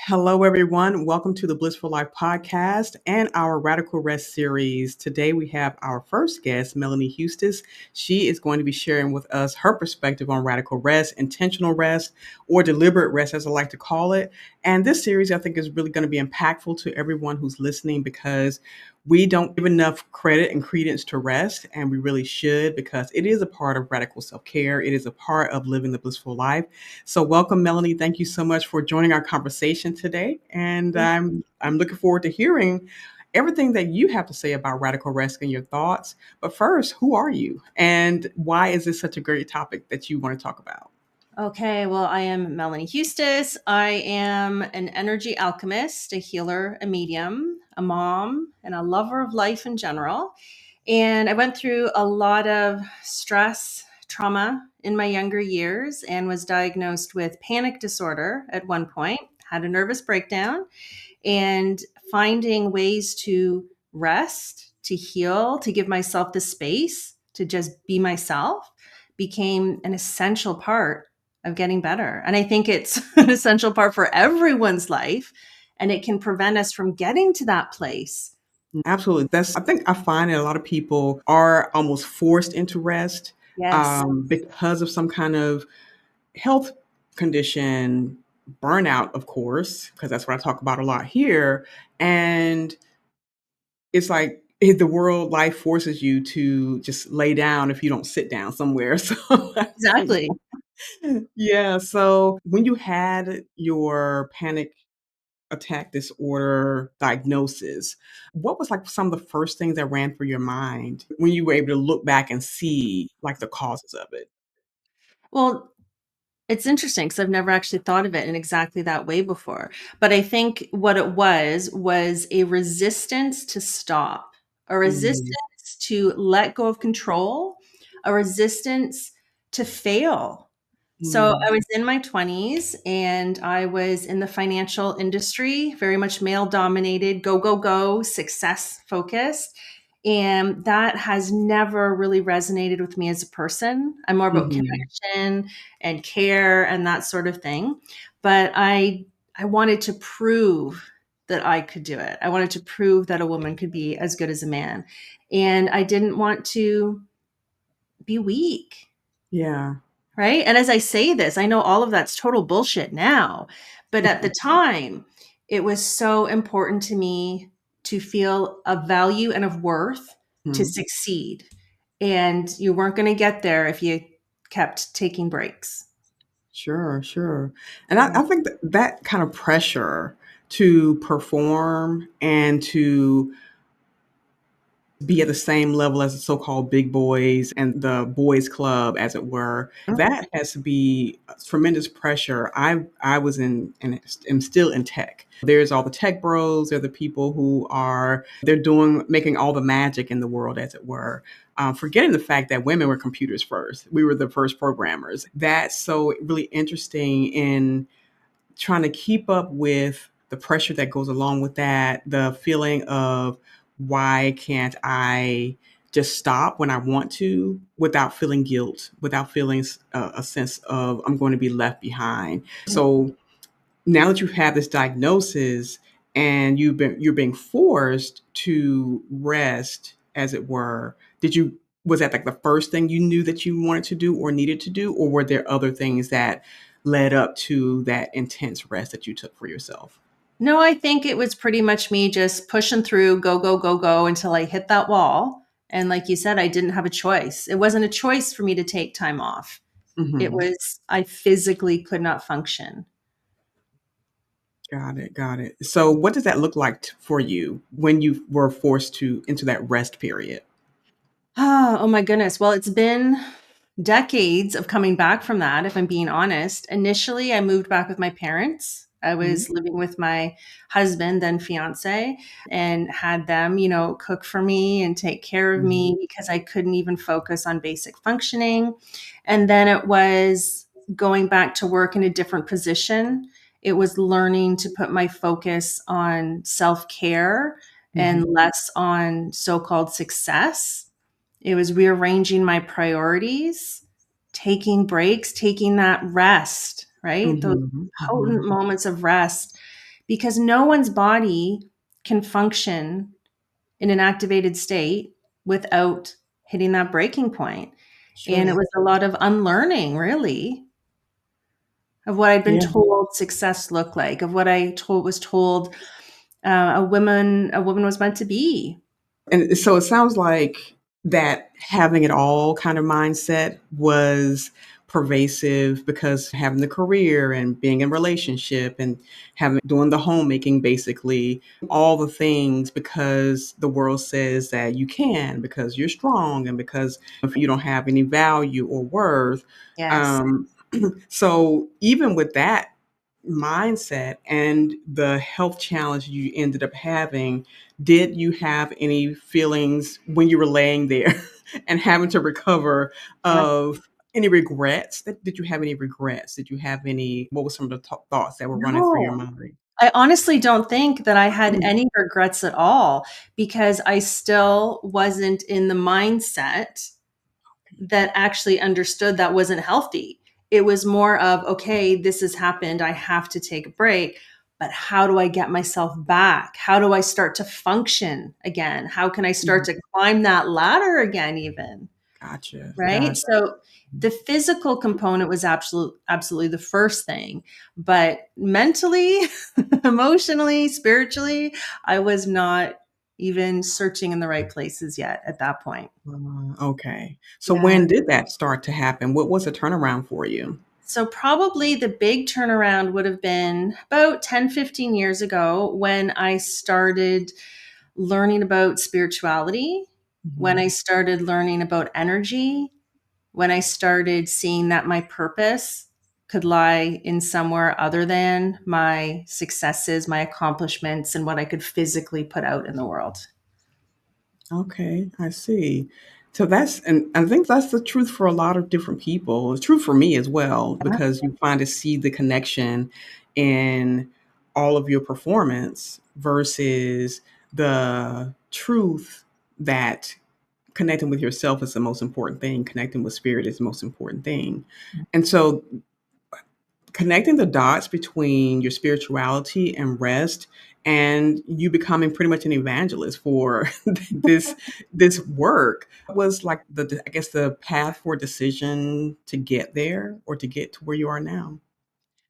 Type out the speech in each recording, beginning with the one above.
Hello, everyone. Welcome to the Blissful Life podcast and our Radical Rest series. Today, we have our first guest, Melanie Huestis. She is going to be sharing with us her perspective on radical rest, intentional rest, or deliberate rest, as I like to call it. And this series, I think, is really going to be impactful to everyone who's listening because we don't give enough credit and credence to rest, and we really should because it is a part of radical self care. It is a part of living the blissful life. So, welcome, Melanie. Thank you so much for joining our conversation today, and I'm looking forward to hearing everything that you have to say about radical rest and your thoughts. But first, who are you, and why is this such a great topic that you want to talk about? Okay, well, I am Melanie Huestis. I am an energy alchemist, a healer, a medium, a mom, and a lover of life in general. And I went through a lot of stress, trauma in my younger years and was diagnosed with panic disorder at one point, had a nervous breakdown, and finding ways to rest, to heal, to give myself the space to just be myself became an essential part of getting better. And I think it's an essential part for everyone's life. And it can prevent us from getting to that place. Absolutely. I think I find that a lot of people are almost forced into rest Yes. because of some kind of health condition, burnout, of course, because that's what I talk about a lot here. And it's like the world life forces you to just lay down if you don't sit down somewhere. So I think, Exactly. yeah. So when you had your panic attack disorder diagnosis, what was like some of the first things that ran through your mind when you were able to look back and see like the causes of it? Well, it's interesting because I've never actually thought of it in exactly that way before. But I think what it was a resistance to stop, a Mm, resistance to let go of control, a resistance to fail. So mm, I was in my 20s and I was in the financial industry, very much male dominated, go, go, go, success focused. And that has never really resonated with me as a person. I'm more about mhm. connection and care and that sort of thing. But I wanted to prove that I could do it. I wanted to prove that a woman could be as good as a man. And I didn't want to be weak. Yeah. Right. And as I say this, I know all of that's total bullshit now. But at the time, it was so important to me to feel a value and of worth to Mhm. succeed. And you weren't going to get there if you kept taking breaks. Sure, sure. And Yeah. I think that kind of pressure to perform and to be at the same level as the so-called big boys and the boys club, as it were, that has to be tremendous pressure. I was in and am still in tech. There's all the tech bros. They're the people who are they're doing making all the magic in the world, as it were. Forgetting the fact that women were computers first. We were the first programmers. That's so really interesting in trying to keep up with the pressure that goes along with that, the feeling of why can't I just stop when I want to without feeling guilt, without feeling a sense of I'm going to be left behind. So now that you have this diagnosis and you're being forced to rest, as it were, did you was that like the first thing you knew that you wanted to do or needed to do, or were there other things that led up to that intense rest that you took for yourself? No, I think it was pretty much me just pushing through, go, go, go, go until I hit that wall. And like you said, I didn't have a choice. It wasn't a choice for me to take time off. It Hmm. was, I physically could not function. Got it, got it. So what does that look like for you when you were forced to into that rest period? Oh my goodness. Well, it's been decades of coming back from that, if I'm being honest. Initially, I moved back with my parents. I Mhm, was living with my husband, then fiance, and had them, cook for me and take care of mhm, me because I couldn't even focus on basic functioning. And then it was going back to work in a different position. It was learning to put my focus on self care and mhm, less on so called success. It was rearranging my priorities, taking breaks, taking that rest, right? Those mhm, potent mhm. moments of rest. because no one's body can function in an activated state without hitting that breaking point. And it Sure. was a lot of unlearning, really, of what I'd been Yeah. told success looked like, of what was told a woman was meant to be. And so it sounds like that having it all kind of mindset was pervasive because having the career and being in relationship and having doing the homemaking, basically all the things, because the world says that you can, because you're strong and because if you don't have any value or worth. Yes. um, so even with that mindset and the health challenge you ended up having, did you have any feelings when you were laying there and having to recover Yeah. of any regrets? Did you have any regrets? Did you have any, what were some of the thoughts that were running through your No. mind? I honestly don't think that I had Mm, any regrets at all because I still wasn't in the mindset that actually understood that wasn't healthy. It was more of, okay, this has happened. I have to take a break. But how do I get myself back? How do I start to function again? How can I start mhm. to climb that ladder again, even? Gotcha. Right. Gotcha. So the physical component was absolutely the first thing. But mentally, emotionally, spiritually, I was not even searching in the right places yet at that point. Okay. So Yeah. when did that start to happen? What was a turnaround for you? So probably the big turnaround would have been about 10, 15 years ago when I started learning about spirituality, when Mhm. I started learning about energy, when I started seeing that my purpose could lie in somewhere other than my successes, my accomplishments, and what I could physically put out in the world. Okay, I see. So that's, and I think that's the truth for a lot of different people. It's true for me as well, Yeah. because you find to see the connection in all of your performance versus the truth that connecting with yourself is the most important thing, connecting with spirit is the most important thing. And so connecting the dots between your spirituality and rest and you becoming pretty much an evangelist for this this work was like the, I guess, the path for decision to get there or to get to where you are now.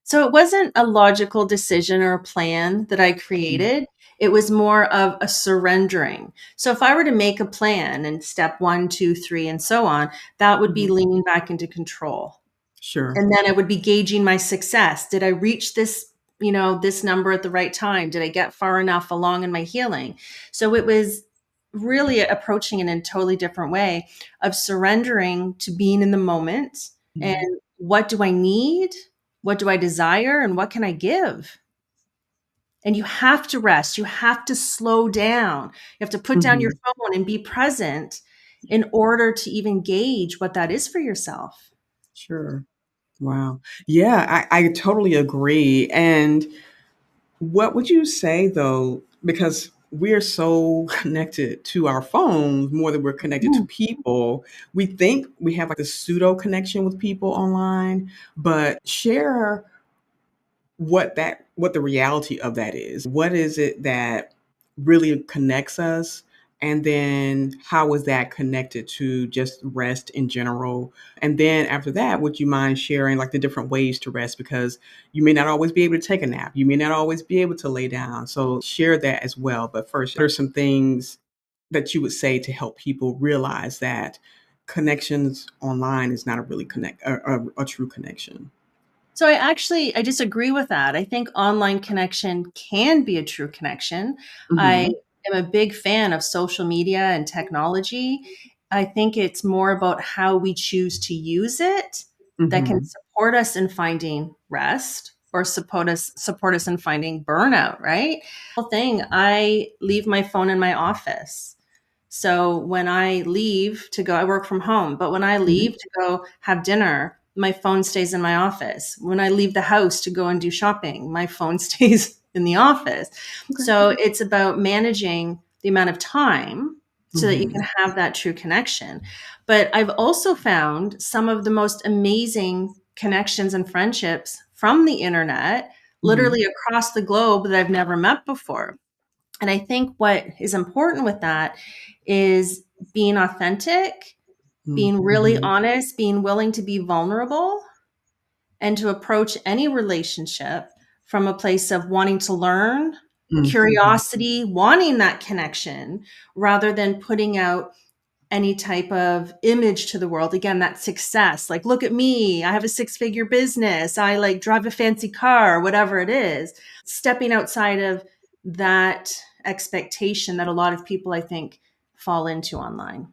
So it wasn't a logical decision or a plan that I Mm, created. It was more of a surrendering. So if I were to make a plan and step one, two, three, and so on, that would be mhm. leaning back into control. Sure. And then I would be gauging my success. Did I reach this number at the right time? Did I get far enough along in my healing? So it was really approaching it in a totally different way of surrendering to being in the moment and Mhm, what do I need? What do I desire? And what can I give? And you have to rest. You have to slow down. You have to put down your mhm. phone and be present in order to even gauge what that is for yourself. Sure. Wow. Yeah, I totally agree. And what would you say though, because we're so connected to our phones more than we're connected to Mhm. people, we think we have like a pseudo connection with people online, but share what the reality of that is. What is it that really connects us? And then how is that connected to just rest in general? And then after that, would you mind sharing like the different ways to rest? Because you may not always be able to take a nap. You may not always be able to lay down. So share that as well. But first, what are some things that you would say to help people realize that connections online is not a really a true connection? So I disagree with that. I think online connection can be a true connection. I Hmm. am a big fan of social media and technology. I think it's more about how we choose to use it that can Hmm. support us in finding rest or support us in finding burnout, right? Whole thing, I leave my phone in my office. So when I leave to go, I work from home, but when I Hmm. leave to go have dinner, my phone stays in my office. When I leave the house to go and do shopping, my phone stays in the office. Okay. So it's about managing the amount of time so that you Mhm. can have that true connection. But I've also found some of the most amazing connections and friendships from the internet, Mhm. literally across the globe that I've never met before. And I think what is important with that is being authentic, being really Mhm. honest, being willing to be vulnerable, and to approach any relationship from a place of wanting to learn, Mhm. curiosity, wanting that connection, rather than putting out any type of image to the world. Again, that success, like, look at me, I have a six-figure business, I like drive a fancy car, whatever it is. Stepping outside of that expectation that a lot of people, I think, fall into online.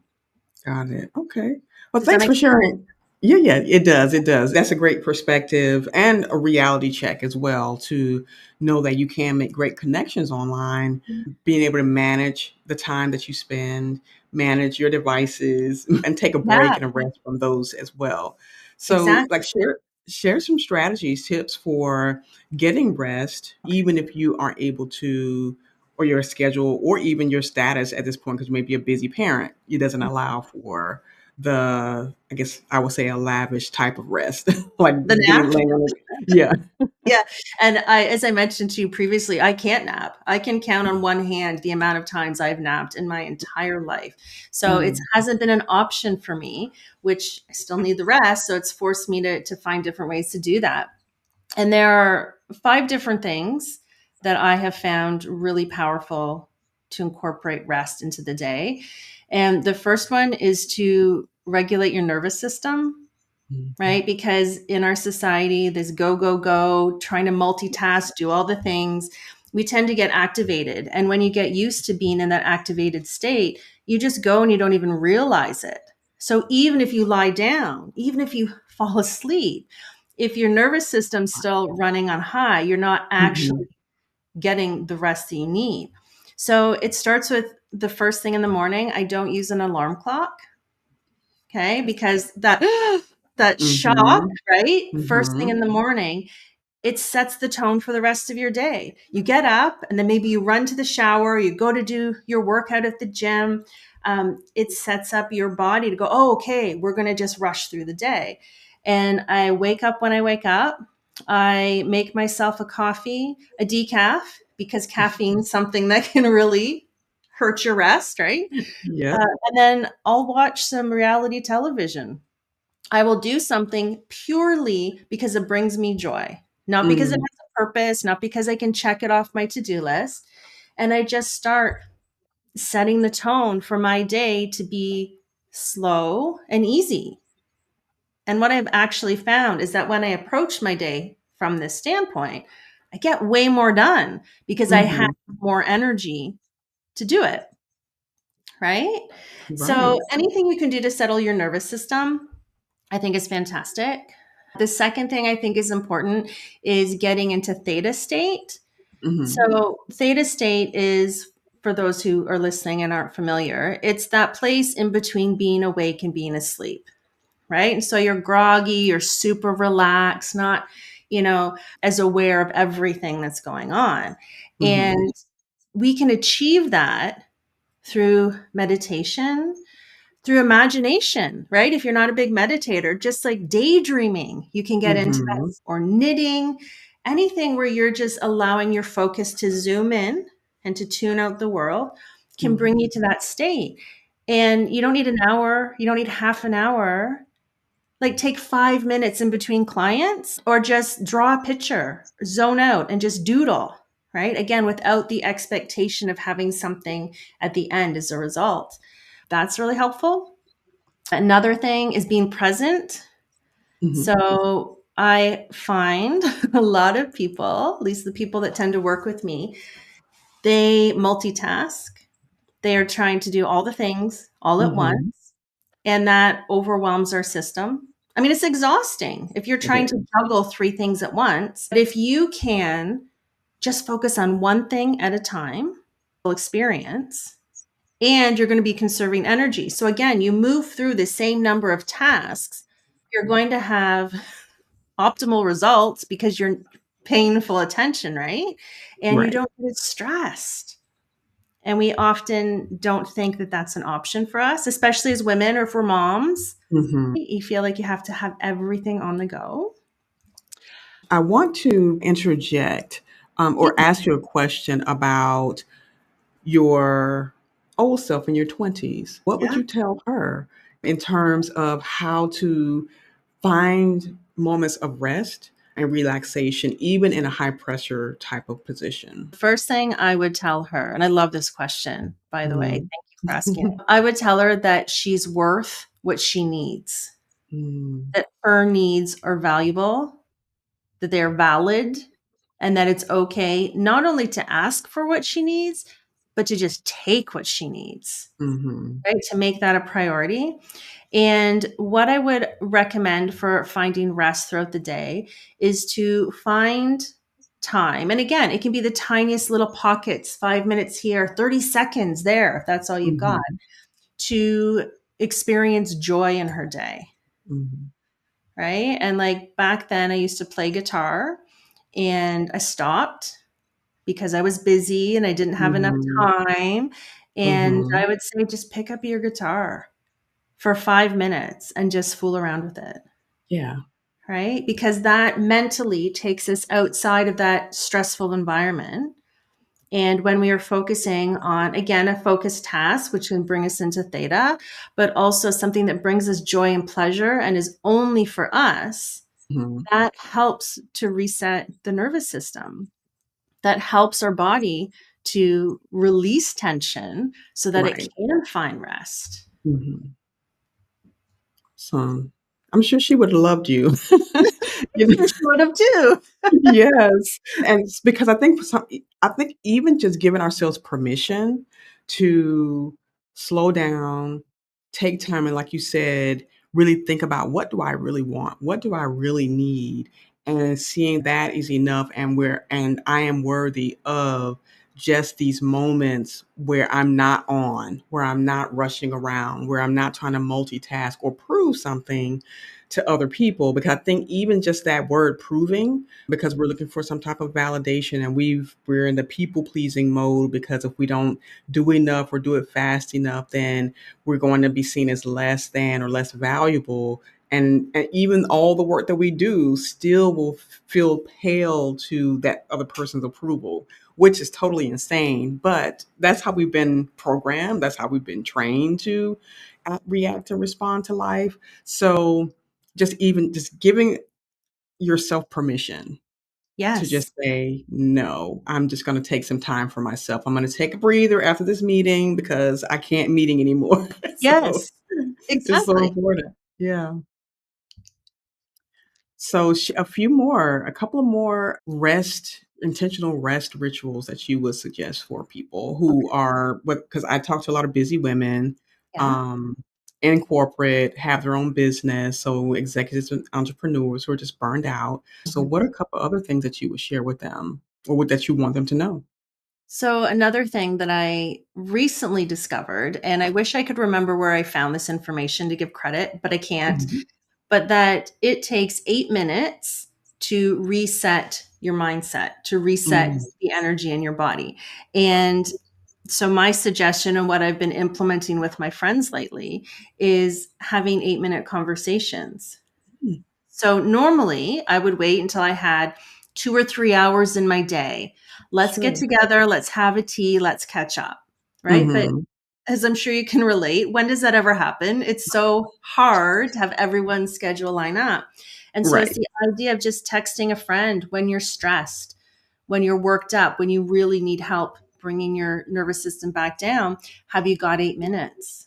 Got it. Okay. Well, Does that thanks make for sense? sharing. Yeah, yeah, it does. It does. That's a great perspective and a reality check as well to know that you can make great connections online, being able to manage the time that you spend, manage your devices, and take a break Yeah, and a rest from those as well. So, like, exactly. share some strategies, tips for getting rest, even if you aren't able to, or your schedule, or even your status at this point, because you may be a busy parent. It doesn't allow for the, I guess I would say, a lavish type of rest, like The being nap. laying on it. Yeah. Yeah, and as I mentioned to you previously, I can't nap. I can count on one hand the amount of times I've napped in my entire life. So it Mm, hasn't been an option for me, which I still need the rest. So it's forced me to find different ways to do that. And there are five different things that I have found really powerful to incorporate rest into the day. And the first one is to regulate your nervous system, mhm, right? Because in our society, this go, go, go, trying to multitask, do all the things, we tend to get activated. And when you get used to being in that activated state, you just go and you don't even realize it. So even if you lie down, even if you fall asleep, if your nervous system's still running on high, you're not mhm, actually getting the rest that you need. So it starts with the first thing in the morning. I don't use an alarm clock. Okay, because that that shock, mhm, right? First thing mhm, in the morning, it sets the tone for the rest of your day. You get up and then maybe you run to the shower, you go to do your workout at the gym. It sets up your body to go, oh, okay, we're going to just rush through the day. And I wake up when I wake up. I make myself a coffee, a decaf, because caffeine's something that can really hurt your rest, right? yeah, And then I'll watch some reality television. I will do something purely because it brings me joy, not because it mm, has a purpose, not because I can check it off my to do list. And I just start setting the tone for my day to be slow and easy. And what I've actually found is that when I approach my day from this standpoint, I get way more done because I have mhm, more energy to do it. Right. So right, anything you can do to settle your nervous system, I think is fantastic. The second thing I think is important is getting into theta state. mhm, So, theta state is, for those who are listening and aren't familiar, it's that place in between being awake and being asleep, right? And so you're groggy, you're super relaxed, not, as aware of everything that's going on. mhm, And we can achieve that through meditation, through imagination, right? If you're not a big meditator, just like daydreaming, you can get into that, mhm, or knitting, anything where you're just allowing your focus to zoom in and to tune out the world can mhm, bring you to that state. And you don't need an hour, you don't need half an hour. Like, take 5 minutes in between clients, or just draw a picture, zone out and just doodle, right? Again, without the expectation of having something at the end as a result. That's really helpful. Another thing is being present. mhm, So I find a lot of people, at least the people that tend to work with me, they multitask. They are trying to do all the things all at once, mhm. and that overwhelms our system. I mean, it's exhausting if you're It trying to is. juggle three things at once. But if you can just focus on one thing at a time, experience, and you're going to be conserving energy. So again, you move through the same number of tasks, you're going to have optimal results because you're paying full attention, right? And you Right. don't get stressed. And we often don't think that that's an option for us, especially as women or for moms. Mhm. You feel like you have to have everything on the go. I want to interject or Yeah. ask you a question about your old self in your 20s. What would Yeah. you tell her in terms of how to find moments of rest and relaxation, even in a high pressure type of position? The first thing I would tell her, and I love this question, by the way. Mm. Thank you for asking. I would tell her that she's worth what she needs, Mm. that her needs are valuable, that they're valid, and that it's okay not only to ask for what she needs, but to just take what she needs, Mhm. right? To make that a priority. And what I would recommend for finding rest throughout the day is to find time. And again, it can be the tiniest little pockets, 5 minutes here, 30 seconds there, if that's all you've got, Mhm. to experience joy in her day. Mhm. Right. And like back then, I used to play guitar and I stopped because I was busy and I didn't have enough Mhm. time. And I Mhm. would say, just pick up your guitar for 5 minutes and just fool around with it. Yeah. Right. Because that mentally takes us outside of that stressful environment. And when we are focusing on, again, a focused task, which can bring us into theta, but also something that brings us joy and pleasure and is only for us, Mhm. that helps to reset the nervous system. That helps our body to release tension so that it Right. can find rest. Mhm. So, I'm sure she would have loved you. I'm You know? sure she would have too. Yes, and it's because I think even just giving ourselves permission to slow down, take time, and like you said, really think about what do I really want? What do I really need? And seeing that is enough and I am worthy of just these moments where I'm not on, where I'm not rushing around, where I'm not trying to multitask or prove something to other people because I think even just that word proving because we're looking for some type of validation and we're in the people pleasing mode because if we don't do enough or do it fast enough then we're going to be seen as less than or less valuable and even all the work that we do still will feel pale to that other person's approval, which is totally insane, but that's how we've been programmed, that's how we've been trained to react and respond to life. So just giving yourself permission to Yes. just say, "No, I'm just gonna take some time for myself. I'm gonna take a breather after this meeting because I can't meeting anymore." So, Yes. it's so Exactly. important. Yeah. So, a couple of more intentional rest rituals that you would suggest for people who Okay. are because I talk to a lot of busy women, Yeah. um, in corporate, have their own business, so executives and entrepreneurs who are just burned out. So, Mhm. what are a couple other things that you would share with them that you want them to know? So, another thing that I recently discovered, and I wish I could remember where I found this information to give credit, but I can't, Mhm. but that it takes 8 minutes to reset your mindset, to reset Mm. the energy in your body. And so, my suggestion and what I've been implementing with my friends lately is having 8-minute conversations. Mm. So normally I would wait until I had 2 or 3 hours in my day. Let's get Sure. together, let's have a tea, let's catch up. Right. But Mhm. as I'm sure you can relate, when does that ever happen? It's so hard to have everyone's schedule line up. And so it's Right. the idea of just texting a friend when you're stressed, when you're worked up, when you really need help bringing your nervous system back down. Have you got 8 minutes?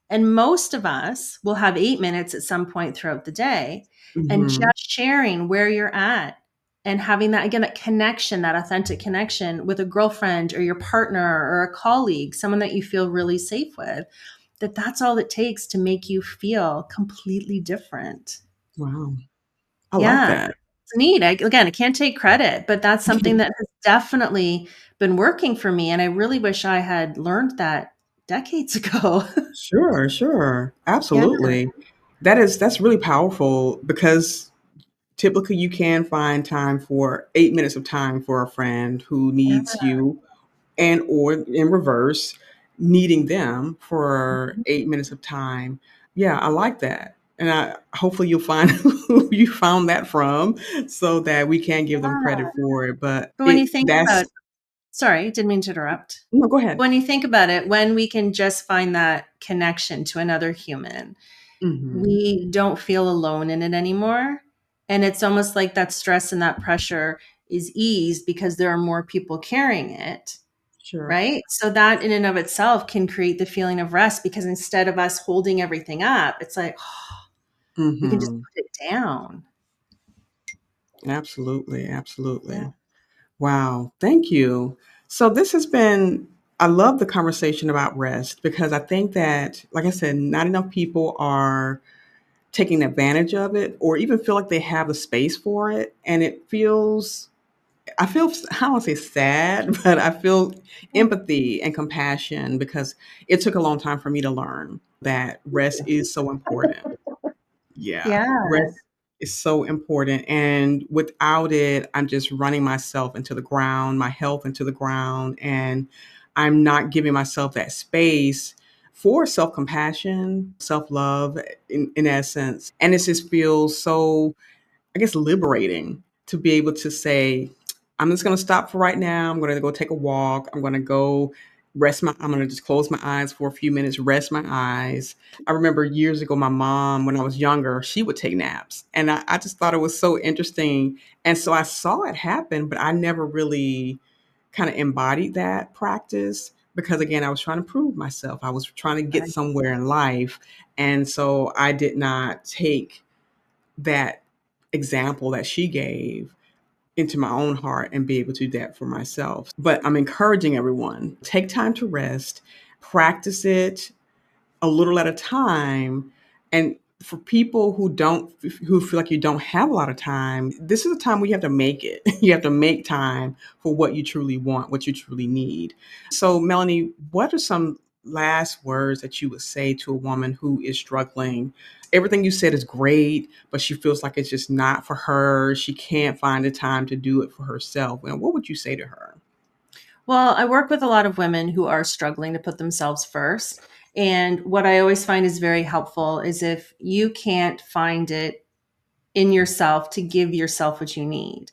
And most of us will have 8 minutes at some point throughout the day. And just Mhm. sharing where you're at and having that, again, that connection, that authentic connection with a girlfriend or your partner or a colleague, someone that you feel really safe with, that's all it takes to make you feel completely different. Wow. I like Yeah, that. it's neat. Again, I can't take credit, but that's something that has definitely been working for me. And I really wish I had learned that decades ago. Sure, sure. Yeah. Absolutely. That's really powerful because typically you can find time for 8 minutes of time for a friend who Yeah. needs you and or in reverse, needing them for Mhm. 8 minutes of time. Yeah, I like that. And hopefully you'll find who you found that from so that we can give them Yeah. credit for it. But But when you it think about that's sorry, didn't mean to interrupt. no, go ahead. When you think about it, when we can just find that connection to another human, Hmm. we don't feel alone in it anymore. And it's almost like that stress and that pressure is eased because there are more people carrying it, Sure. right? So that in and of itself can create the feeling of rest because instead of us holding everything up, it's like we can just Hmm. put it down. Absolutely. Yeah. Absolutely. Wow. Thank you. So this has been, I love the conversation about rest because I think that, like I said, not enough people are taking advantage of it or even feel like they have the space for it. And it feels, I feel, I don't want to say sad, but I feel empathy and compassion because it took a long time for me to learn that rest is so important. Yeah, Yeah. rest is so important, and without it, I'm just running myself into the ground, my health into the ground, and I'm not giving myself that space for self-compassion, self-love in essence, and it just feels so, I guess, liberating to be able to say, I'm just going to stop for right now. I'm going to go take a walk. I'm going to go I'm going to just close my eyes for a few minutes, rest my eyes. I remember years ago, my mom, when I was younger, she would take naps. And I just thought it was so interesting. And so I saw it happen, but I never really kind of embodied that practice because, again, I was trying to prove myself. I was trying to get Right. somewhere in life. And so I did not take that example that she gave into my own heart and be able to do that for myself. But I'm encouraging everyone, take time to rest, practice it a little at a time. And for people who feel like you don't have a lot of time, this is a time where you have to make it. You have to make time for what you truly want, what you truly need. So, Melanie, what are some last words that you would say to a woman who is struggling? Everything you said is great, but she feels like it's just not for her. She can't find the time to do it for herself. And what would you say to her? Well, I work with a lot of women who are struggling to put themselves first. And what I always find is very helpful is if you can't find it in yourself to give yourself what you need.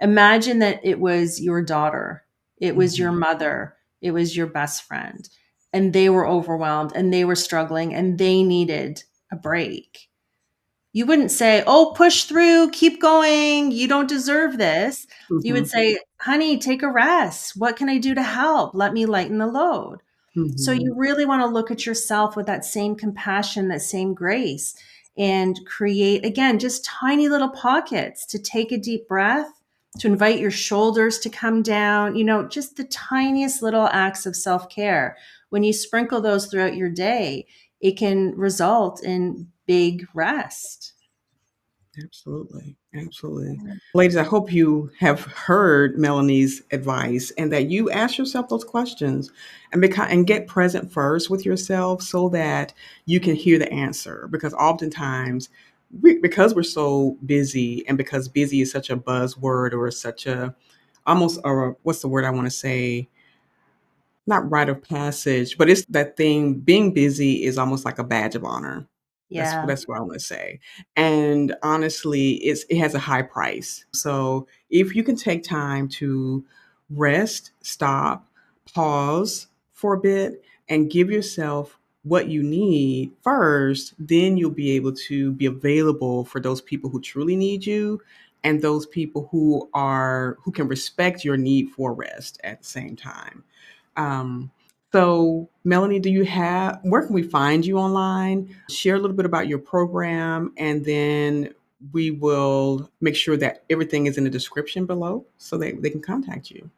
Imagine that it was your daughter, it was your Mhm. mother, it was your best friend, and they were overwhelmed and they were struggling and they needed a break. You wouldn't say, "Oh, push through, keep going. You don't deserve this." You would Mhm. say, "Honey, take a rest. What can I do to help? Let me lighten the load." So Mhm. you really want to look at yourself with that same compassion, that same grace, and create, again, just tiny little pockets to take a deep breath, to invite your shoulders to come down, just the tiniest little acts of self care. When you sprinkle those throughout your day, it can result in big rest. Absolutely. Absolutely. Ladies, I hope you have heard Melanie's advice and that you ask yourself those questions and get present first with yourself so that you can hear the answer. Because oftentimes, because we're so busy and because busy is such a buzzword or such a almost a what's the word I want to say? Not rite of passage, but it's that thing, being busy is almost like a badge of honor. Yeah. That's what I wanna say. And honestly, it has a high price. So, if you can take time to rest, stop, pause for a bit, and give yourself what you need first, then you'll be able to be available for those people who truly need you and those people who can respect your need for rest at the same time. Um, so, Melanie, where can we find you online? Share a little bit about your program, and then we will make sure that everything is in the description below so they can contact you.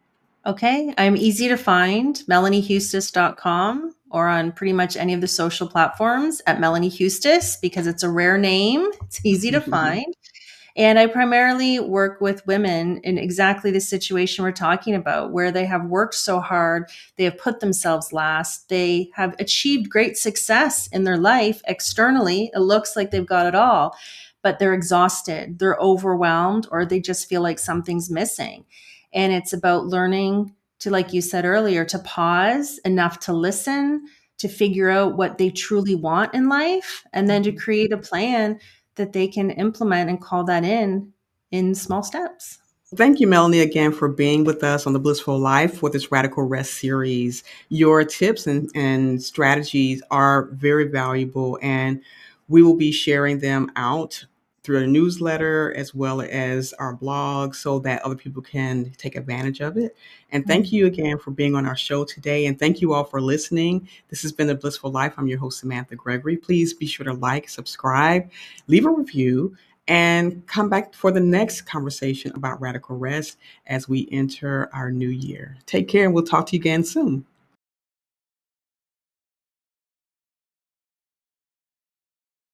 Okay. I'm easy to find, melaniehuestis.com, or on pretty much any of the social platforms at Melanie Huestis because it's a rare name. It's easy to find. And I primarily work with women in exactly the situation we're talking about, where they have worked so hard, they have put themselves last, they have achieved great success in their life externally. It looks like they've got it all, but they're exhausted, they're overwhelmed, or they just feel like something's missing. And it's about learning to, like you said earlier, to pause enough to listen, to figure out what they truly want in life, and then to create a plan that they can implement and call that in small steps. Thank you, Melanie, again for being with us on the Blissful Life for this Radical Rest series. Your tips and strategies are very valuable, and we will be sharing them out through a newsletter as well as our blog so that other people can take advantage of it. And thank you again for being on our show today. And thank you all for listening. This has been The Blissful Life. I'm your host, Samantha Gregory. Please be sure to like, subscribe, leave a review, and come back for the next conversation about radical rest as we enter our new year. Take care, and we'll talk to you again soon.